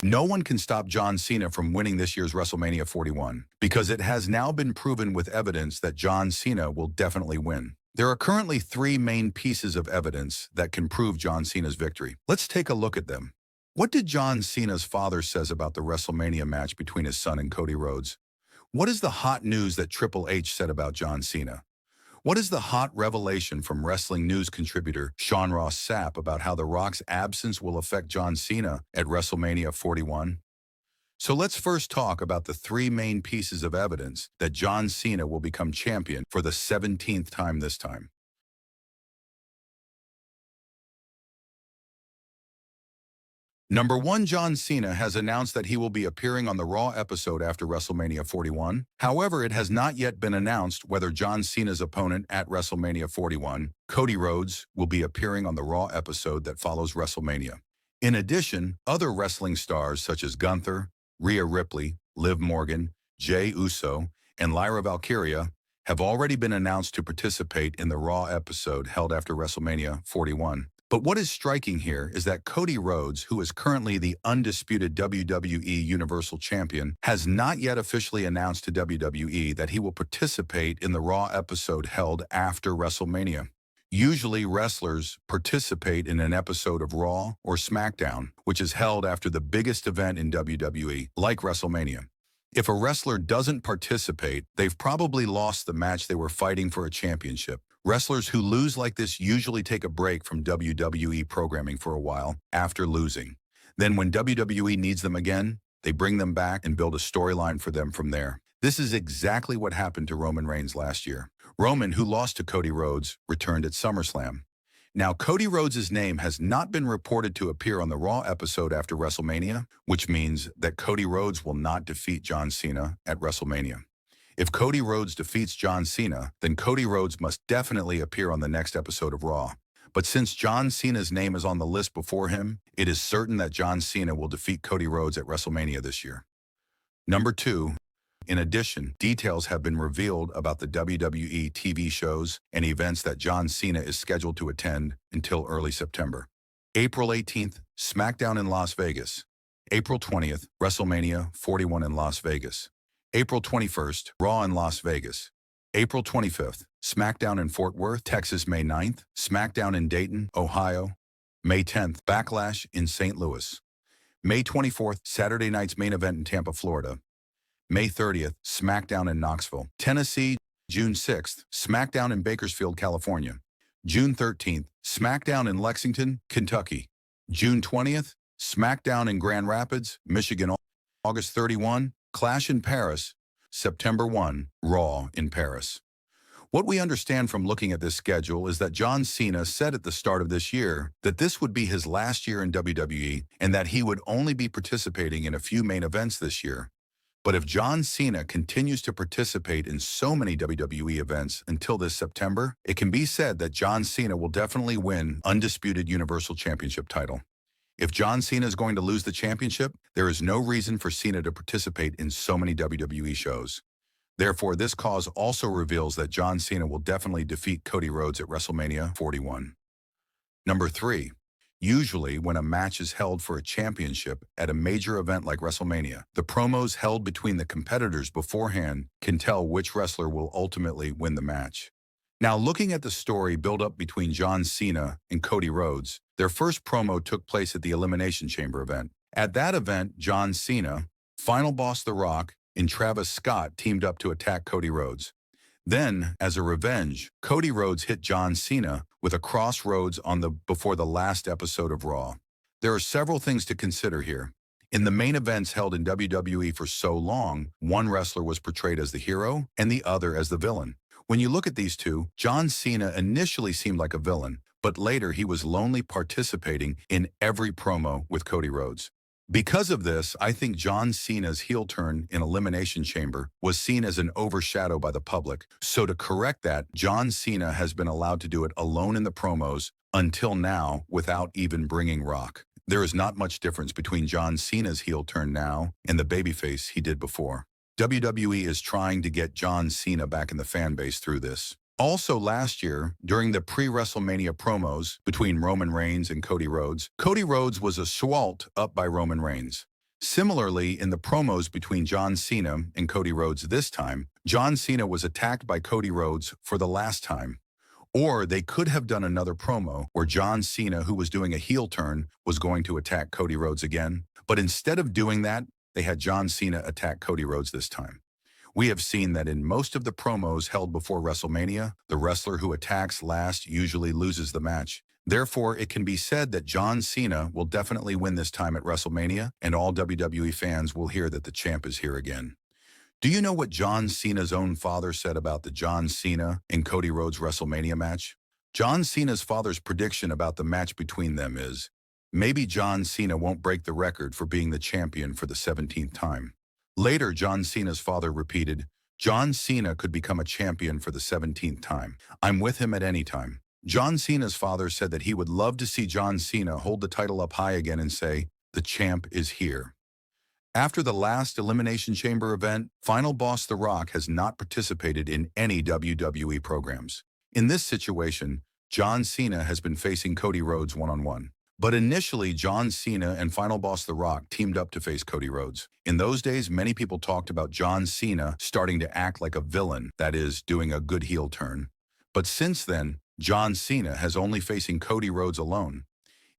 No one can stop John Cena from winning this year's WrestleMania 41 because it has now been proven with evidence that John Cena will definitely win. There are currently three main pieces of evidence that can prove John Cena's victory. Let's take a look at them. What did John Cena's father says about the WrestleMania match between his son and Cody Rhodes? What is the hot news that Triple H said about John Cena? What is the hot revelation from wrestling news contributor Sean Ross Sapp about how The Rock's absence will affect John Cena at WrestleMania 41? So let's first talk about the three main pieces of evidence that John Cena will become champion for the 17th time this time. Number one, John Cena has announced that he will be appearing on the Raw episode after WrestleMania 41. However, it has not yet been announced whether John Cena's opponent at WrestleMania 41, Cody Rhodes, will be appearing on the Raw episode that follows WrestleMania. In addition, other wrestling stars such as Gunther, Rhea Ripley, Liv Morgan, Jey Uso, and Lyra Valkyria have already been announced to participate in the Raw episode held after WrestleMania 41. But what is striking here is that Cody Rhodes, who is currently the undisputed WWE Universal Champion, has not yet officially announced to WWE that he will participate in the Raw episode held after WrestleMania. Usually, wrestlers participate in an episode of Raw or SmackDown, which is held after the biggest event in WWE, like WrestleMania. If a wrestler doesn't participate, they've probably lost the match they were fighting for a championship. Wrestlers who lose like this usually take a break from WWE programming for a while after losing. Then when WWE needs them again, they bring them back and build a storyline for them from there. This is exactly what happened to Roman Reigns last year. Roman, who lost to Cody Rhodes, returned at SummerSlam. Now, Cody Rhodes' name has not been reported to appear on the Raw episode after WrestleMania, which means that Cody Rhodes will not defeat John Cena at WrestleMania. If Cody Rhodes defeats John Cena, then Cody Rhodes must definitely appear on the next episode of Raw. But since John Cena's name is on the list before him, it is certain that John Cena will defeat Cody Rhodes at WrestleMania this year. Number two, in addition, details have been revealed about the WWE TV shows and events that John Cena is scheduled to attend until early September. April 18th, SmackDown in Las Vegas. April 20th, WrestleMania 41 in Las Vegas. April 21st, Raw in Las Vegas. April 25th, SmackDown in Fort Worth, Texas, May 9th, SmackDown in Dayton, Ohio. May 10th, Backlash in St. Louis. May 24th, Saturday night's main event in Tampa, Florida. May 30th, SmackDown in Knoxville, Tennessee. June 6th, SmackDown in Bakersfield, California. June 13th, SmackDown in Lexington, Kentucky. June 20th, SmackDown in Grand Rapids, Michigan. August 31, Clash in Paris. September 1, Raw in Paris. What we understand from looking at this schedule is that John Cena said at the start of this year that this would be his last year in WWE and that he would only be participating in a few main events this year. But if John Cena continues to participate in so many WWE events until this September, it can be said that John Cena will definitely win undisputed Universal Championship title. If John Cena is going to lose the championship, there is no reason for Cena to participate in so many WWE shows. Therefore, this cause also reveals that John Cena will definitely defeat Cody Rhodes at WrestleMania 41. Number three, usually when a match is held for a championship at a major event like WrestleMania, the promos held between the competitors beforehand can tell which wrestler will ultimately win the match. Now, looking at the story built up between John Cena and Cody Rhodes, their first promo took place at the Elimination Chamber event. At that event, John Cena, Final Boss The Rock, and Travis Scott teamed up to attack Cody Rhodes. Then, as a revenge, Cody Rhodes hit John Cena with a crossroads before the last episode of Raw. There are several things to consider here. In the main events held in WWE for so long, one wrestler was portrayed as the hero and the other as the villain. When you look at these two, John Cena initially seemed like a villain, but later he was lonely participating in every promo with Cody Rhodes. Because of this, I think John Cena's heel turn in Elimination Chamber was seen as an overshadow by the public. So to correct that, John Cena has been allowed to do it alone in the promos until now without even bringing Rock. There is not much difference between John Cena's heel turn now and the babyface he did before. WWE is trying to get John Cena back in the fan base through this. Also last year, during the pre-WrestleMania promos between Roman Reigns and Cody Rhodes was assaulted up by Roman Reigns. Similarly, in the promos between John Cena and Cody Rhodes this time, John Cena was attacked by Cody Rhodes for the last time. Or they could have done another promo where John Cena, who was doing a heel turn, was going to attack Cody Rhodes again. But instead of doing that, they had John Cena attack Cody Rhodes this time. We have seen that in most of the promos held before WrestleMania, the wrestler who attacks last usually loses the match. Therefore, it can be said that John Cena will definitely win this time at WrestleMania, and all WWE fans will hear that the champ is here again. Do you know what John Cena's own father said about the John Cena and Cody Rhodes WrestleMania match? John Cena's father's prediction about the match between them is, maybe John Cena won't break the record for being the champion for the 17th time. Later, John Cena's father repeated, John Cena could become a champion for the 17th time. I'm with him at any time. John Cena's father said that he would love to see John Cena hold the title up high again and say, the champ is here. After the last Elimination Chamber event, Final Boss The Rock has not participated in any WWE programs. In this situation, John Cena has been facing Cody Rhodes one-on-one. But initially, John Cena and Final Boss The Rock teamed up to face Cody Rhodes. In those days, many people talked about John Cena starting to act like a villain, that is, doing a good heel turn. But since then, John Cena has only facing Cody Rhodes alone.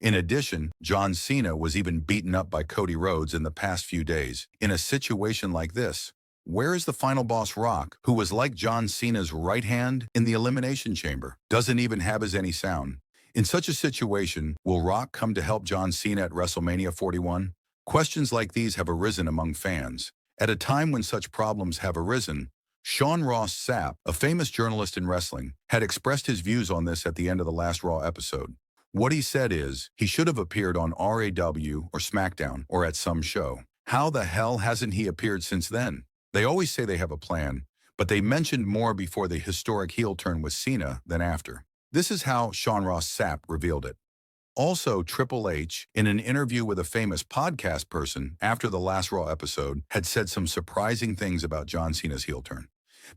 In addition, John Cena was even beaten up by Cody Rhodes in the past few days. In a situation like this, where is the Final Boss Rock, who was like John Cena's right hand in the Elimination Chamber? Doesn't even have any sound. In such a situation, will Rock come to help John Cena at WrestleMania 41? Questions like these have arisen among fans. At a time when such problems have arisen, Sean Ross Sapp, a famous journalist in wrestling, had expressed his views on this at the end of the last Raw episode. What he said is, he should have appeared on RAW or SmackDown or at some show. How the hell hasn't he appeared since then? They always say they have a plan, but they mentioned more before the historic heel turn with Cena than after. This is how Sean Ross Sapp revealed it. Also, Triple H, in an interview with a famous podcast person after the last Raw episode, had said some surprising things about John Cena's heel turn.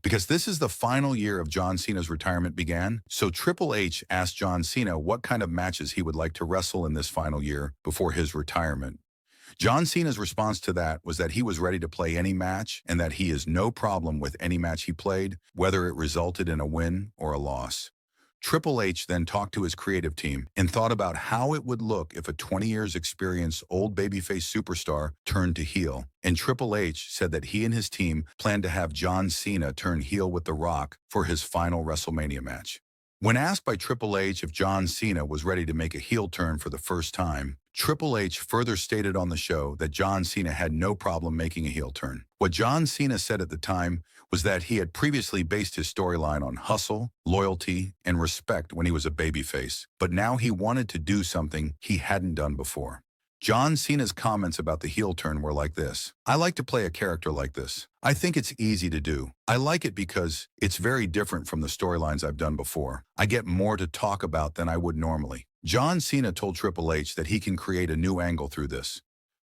Because this is the final year of John Cena's retirement began, so Triple H asked John Cena what kind of matches he would like to wrestle in this final year before his retirement. John Cena's response to that was that he was ready to play any match and that he is no problem with any match he played, whether it resulted in a win or a loss. Triple H then talked to his creative team and thought about how it would look if a 20 years experienced old babyface superstar turned to heel. And Triple H said that he and his team planned to have John Cena turn heel with The Rock for his final WrestleMania match. When asked by Triple H if John Cena was ready to make a heel turn for the first time, Triple H further stated on the show that John Cena had no problem making a heel turn. What John Cena said at the time was that he had previously based his storyline on hustle, loyalty, and respect when he was a babyface, but now he wanted to do something he hadn't done before. John Cena's comments about the heel turn were like this: I like to play a character like this. I think it's easy to do. I like it because it's very different from the storylines I've done before. I get more to talk about than I would normally. John Cena told Triple H that he can create a new angle through this.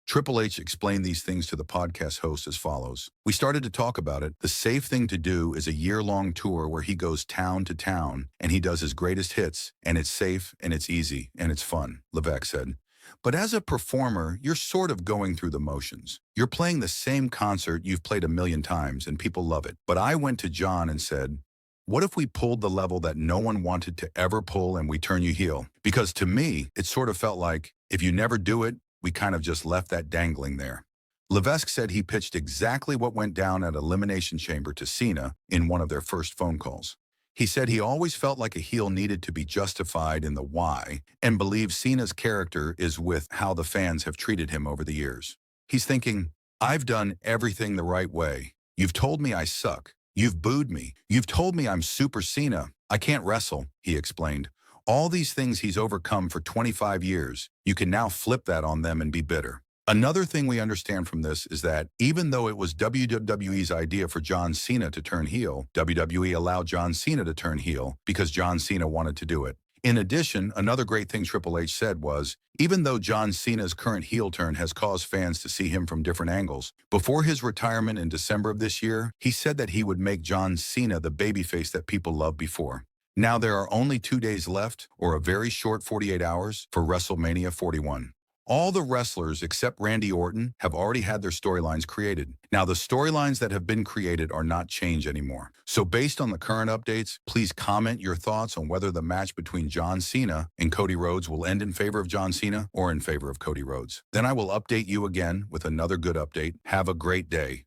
Triple H explained these things to the podcast host as follows. We started to talk about it. The safe thing to do is a year-long tour where he goes town to town and he does his greatest hits, and it's safe and it's easy and it's fun, Levesque said. But as a performer, you're sort of going through the motions. You're playing the same concert you've played a million times and people love it. But I went to John and said, what if we pulled the level that no one wanted to ever pull and we turn you heel? Because to me, it sort of felt like if you never do it, we kind of just left that dangling there. Levesque said he pitched exactly what went down at Elimination Chamber to Cena in one of their first phone calls. He said he always felt like a heel needed to be justified in the why and believes Cena's character is with how the fans have treated him over the years. He's thinking, I've done everything the right way. You've told me I suck. You've booed me. You've told me I'm Super Cena. I can't wrestle, he explained. All these things he's overcome for 25 years, you can now flip that on them and be bitter. Another thing we understand from this is that even though it was WWE's idea for John Cena to turn heel, WWE allowed John Cena to turn heel because John Cena wanted to do it. In addition, another great thing Triple H said was, even though John Cena's current heel turn has caused fans to see him from different angles, before his retirement in December of this year, he said that he would make John Cena the babyface that people loved before. Now there are only 2 days left, or a very short 48 hours, for WrestleMania 41. All the wrestlers except Randy Orton have already had their storylines created. Now, the storylines that have been created are not changed anymore. So based on the current updates, please comment your thoughts on whether the match between John Cena and Cody Rhodes will end in favor of John Cena or in favor of Cody Rhodes. Then I will update you again with another good update. Have a great day.